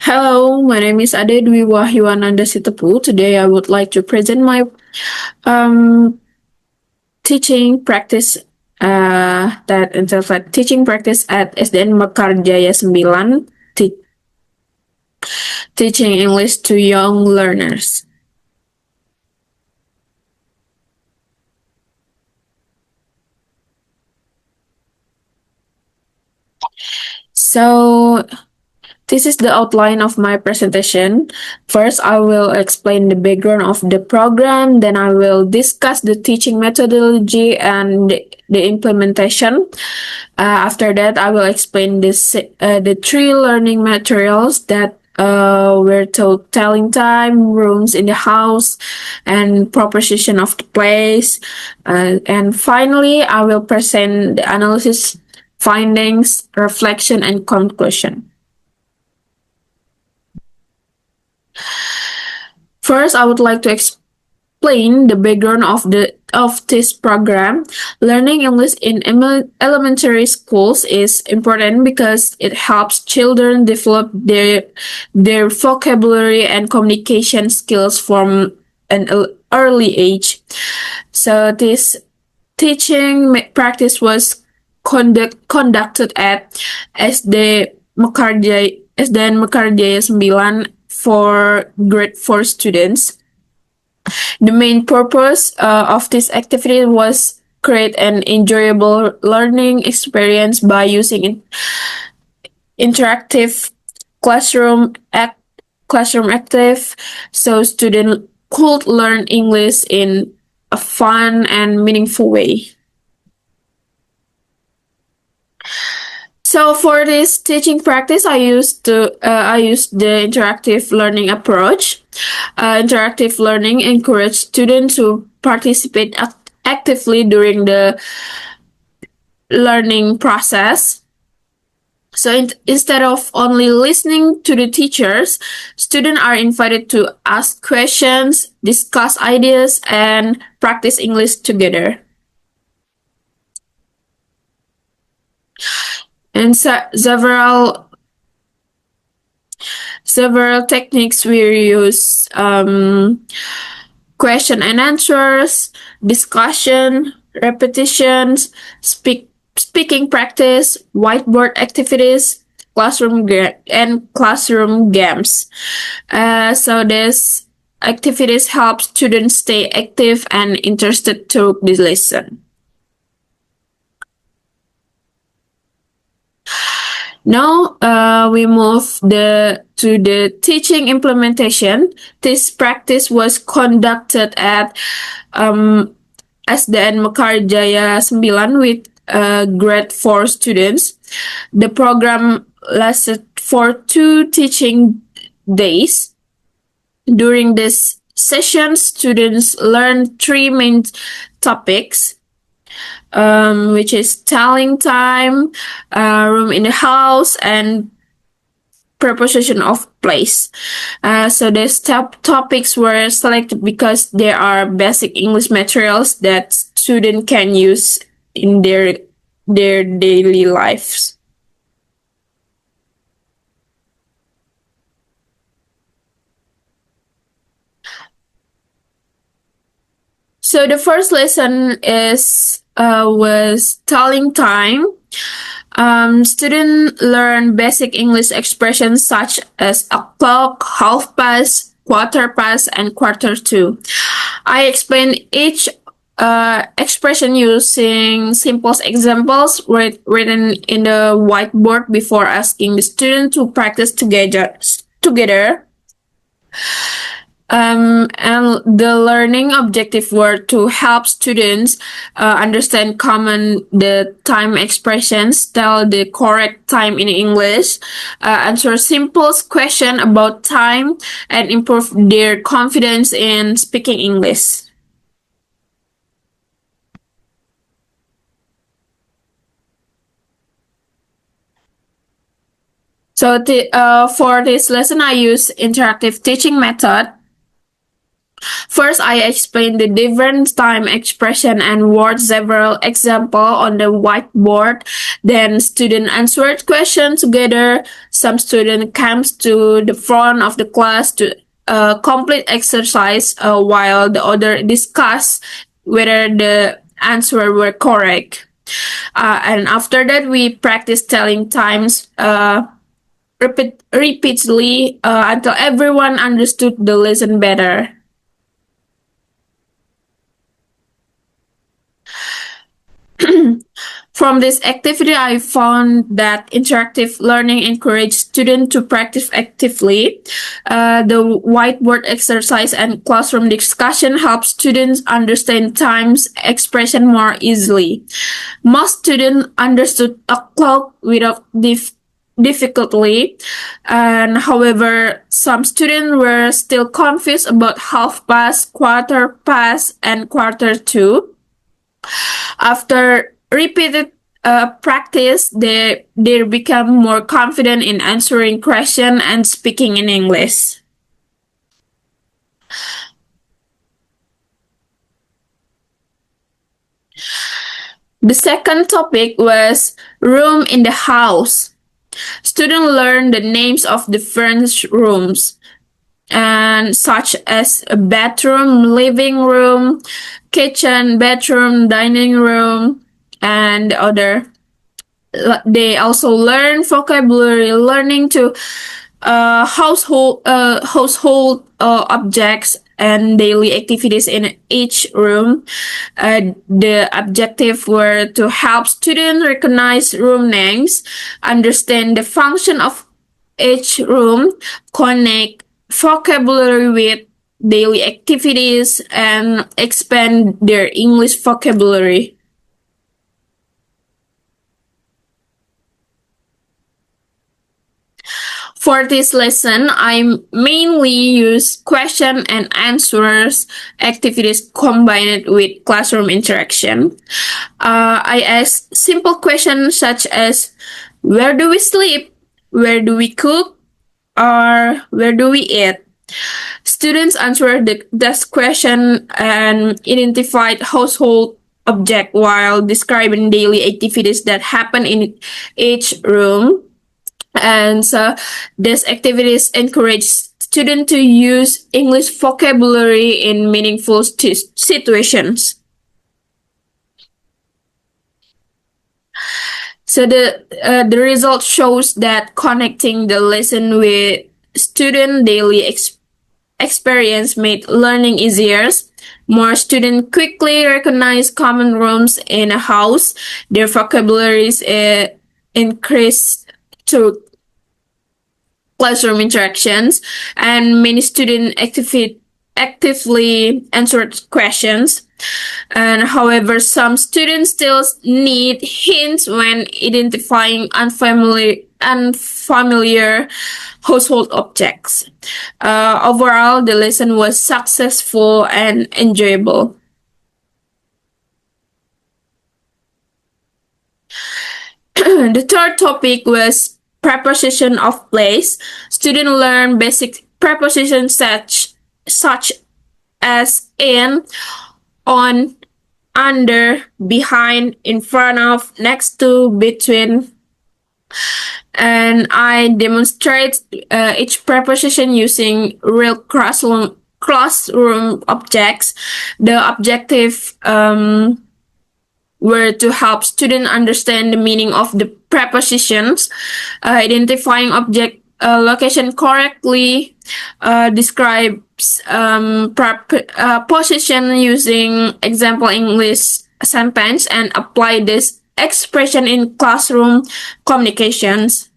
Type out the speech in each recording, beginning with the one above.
Hello, my name is Ade Dwi Wahyuananda Sitepu. Today I would like to present my um, teaching practice that entails like teaching practice at SDN Mekarjaya 9, teaching English to young learners. So this is the outline of my presentation. First, I will explain the background of the program, then I will discuss the teaching methodology and the implementation. After that, I will explain the three learning materials that we're taught: telling time, rooms in the house, and proposition of the place. And finally, I will present the analysis, findings, reflection, and conclusion. First, I would like to explain the background of this program. Learning English in elementary schools is important because it helps children develop their vocabulary and communication skills from an early age. So this teaching practice was conducted at SD SDN Mekarjaya 9 for grade 4 students. The main purpose of this activity was create an enjoyable learning experience by using interactive classroom classroom active, so students could learn English in a fun and meaningful way. So for this teaching practice, I used the interactive learning approach. Interactive learning encourages students to participate actively during the learning process. So instead of only listening to the teachers, students are invited to ask questions, discuss ideas, and practice English together. And several techniques we use: question and answers, discussion, repetitions, speaking practice, whiteboard activities, and classroom games. So these activities help students stay active and interested through the lesson. Now we move to the teaching implementation. This practice was conducted at SDN Mekarjaya 9 with grade 4 students. The program lasted for 2 teaching days. During this session, students learned 3 main topics, which is telling time, room in the house, and preposition of place. So these topics were selected because there are basic English materials that students can use in their daily lives. So the first lesson was telling time. Students learn basic English expressions such as o'clock, half past, quarter past, and quarter to. I explain each expression using simple examples written in the whiteboard before asking the student to practice together. And the learning objective were to help students understand the time expressions, tell the correct time in English, answer simple question about time, and improve their confidence in speaking English. So for this lesson, I use interactive teaching method. First, I explained the different time expression and word several example on the whiteboard. Then student answered questions together. Some student comes to the front of the class to complete exercise while the other discuss whether the answer were correct. And after that, we practice telling times repeatedly until everyone understood the lesson better. From this activity, I found that interactive learning encourages students to practice actively. The whiteboard exercise and classroom discussion help students understand times expression more easily. Most students understood a clock without difficulty, and however, some students were still confused about half past, quarter past, and quarter to. After repeated practice, they become more confident in answering questions and speaking in English. The second topic was room in the house. Students learned the names of different rooms, and such as a bedroom, living room, kitchen, bedroom, dining room, and other. They also learn vocabulary, learning to household objects and daily activities in each room. The objective were to help students recognize room names, understand the function of each room, connect vocabulary with daily activities, and expand their English vocabulary. For this lesson, I mainly use question and answers activities combined with classroom interaction. I ask simple questions such as where do we sleep? Where do we cook? Or where do we eat? Students answered this question and identified household object while describing daily activities that happen in each room. And so these activities encourage students to use English vocabulary in meaningful situations. So the result shows that connecting the lesson with student daily experience made learning easier. More students quickly recognize common rooms in a house. Their vocabularies increased through classroom interactions, and many students actively answered questions. And however, some students still need hints when identifying unfamiliar household objects. Overall, the lesson was successful and enjoyable. The third topic was preposition of place. Students learn basic prepositions such as in, on, under, behind, in front of, next to, between. And I demonstrate each preposition using real classroom objects. The objective were to help students understand the meaning of the prepositions, identifying object location correctly, describes position using example English sentence, and apply this expression in classroom communications.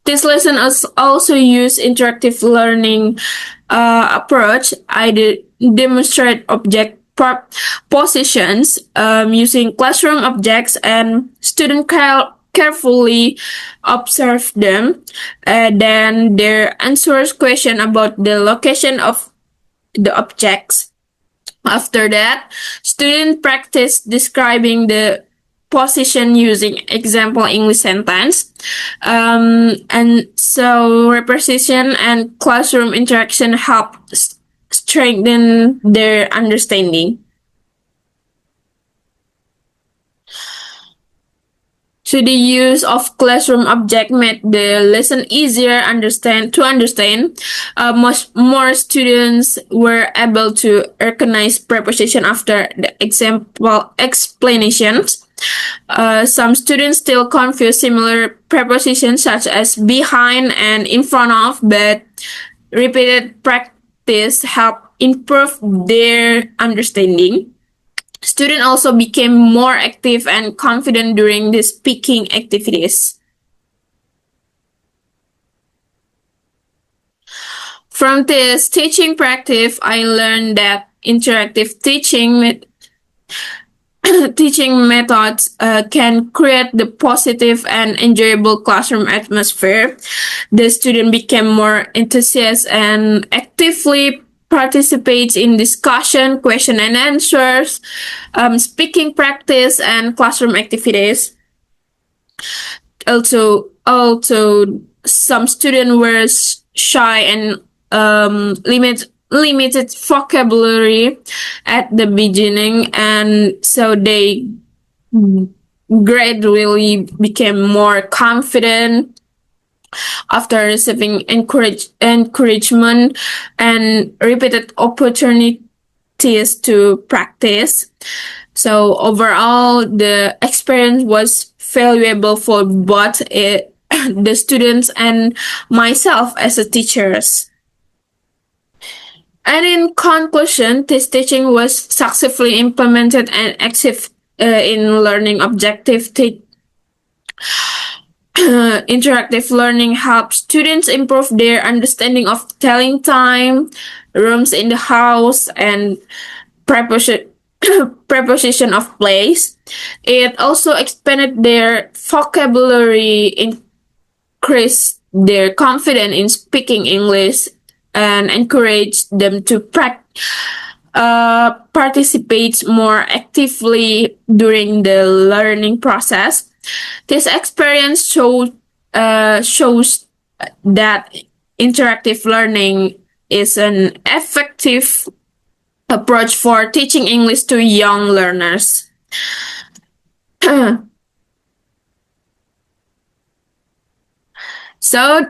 This lesson also use interactive learning approach. I demonstrate object positions using classroom objects, and students carefully observe them. Then their answers question about the location of the objects. After that, students practice describing the preposition using example English sentence. And so repetition and classroom interaction help strengthen their understanding. So the use of classroom object made the lesson easier to understand. More students were able to recognize preposition after the example explanations. Some students still confuse similar prepositions such as behind and in front of, but repeated practice help improve their understanding. Students also became more active and confident during the speaking activities. From this teaching practice, I learned that interactive teaching methods can create the positive and enjoyable classroom atmosphere. The student became more enthusiastic and actively participates in discussion, question and answers, speaking practice, and classroom activities. Also, some students were shy and limited vocabulary at the beginning, and so they gradually became more confident after receiving encouragement and repeated opportunities to practice. So overall, the experience was valuable for both the students and myself as a teachers. And in conclusion, this teaching was successfully implemented and active in learning objective interactive learning helps students improve their understanding of telling time, rooms in the house, and preposition preposition of place. It also expanded their vocabulary, increased their confidence in speaking English, and encouraged them to participate more actively during the learning process. This experience shows that interactive learning is an effective approach for teaching English to young learners. So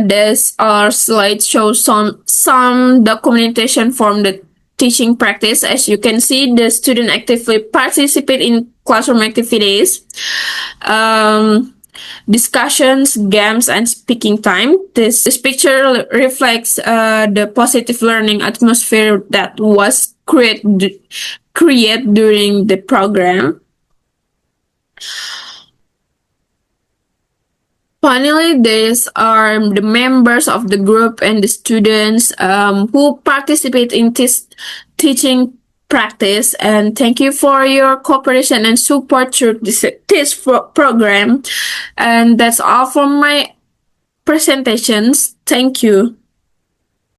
this our slide shows some documentation from the teaching practice. As you can see, the student actively participate in classroom activities, discussions, games, and speaking time. This picture reflects the positive learning atmosphere that was created during the program. Finally, these are the members of the group and the students who participate in this teaching practice. And thank you for your cooperation and support through this program. And that's all for my presentations. Thank you.